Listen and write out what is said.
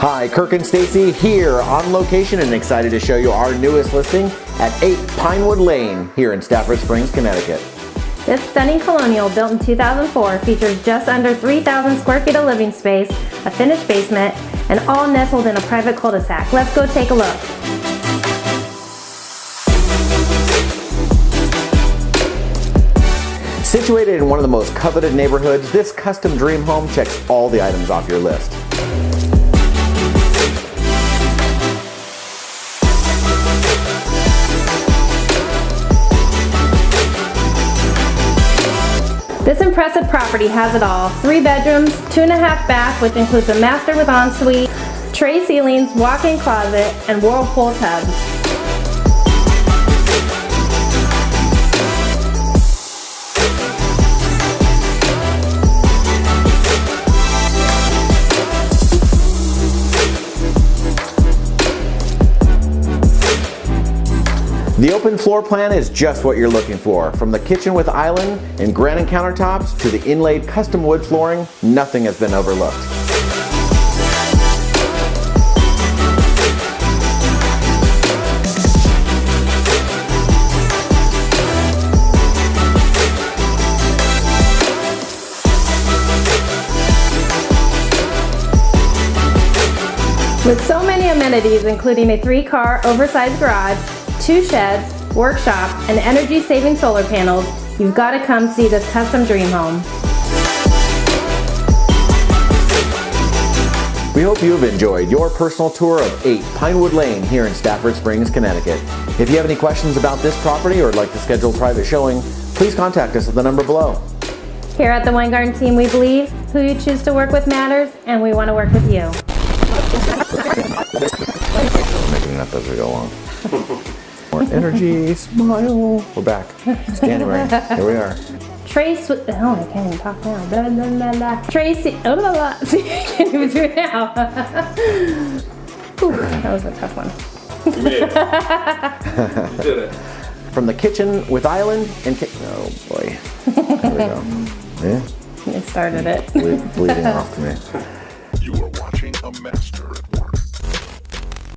Hi, Kirk and Stacy here on location and excited to show you our newest listing at 8 Pinewood Lane here in Stafford Springs, Connecticut. This stunning Colonial, built in 2004, features just under 3,000 square feet of living space, a finished basement, and all nestled in a private cul-de-sac. Let's go take a look. Situated in one of the most coveted neighborhoods, this custom dream home checks all the items off your list. This impressive property has it all. 3 bedrooms, 2.5 bath, which includes a master with ensuite, tray ceilings, walk-in closet, and Whirlpool tubs. The open floor plan is just what you're looking for. From the kitchen with island and granite countertops to the inlaid custom wood flooring, nothing has been overlooked. With so many amenities, including a 3-car oversized garage, 2 sheds, workshop, and energy-saving solar panels, you've got to come see this custom dream home. We hope you've enjoyed your personal tour of 8 Pinewood Lane here in Stafford Springs, Connecticut. If you have any questions about this property or would like to schedule a private showing, please contact us at the number below. Here at the Weingarten team, we believe who you choose to work with matters, and we want to work with you. Making it up as we go along. More energy, smile. We're back. It's January. Here we are. Trace, oh, I can't even talk now. Blah, blah, blah, blah. Tracy, oh, blah, blah. See, I can't even do it now. Ooh, that was a tough one. You made it. You did it. From the kitchen with island and oh boy. There we go. Yeah. It started it. Bleeding off to me. You are watching a master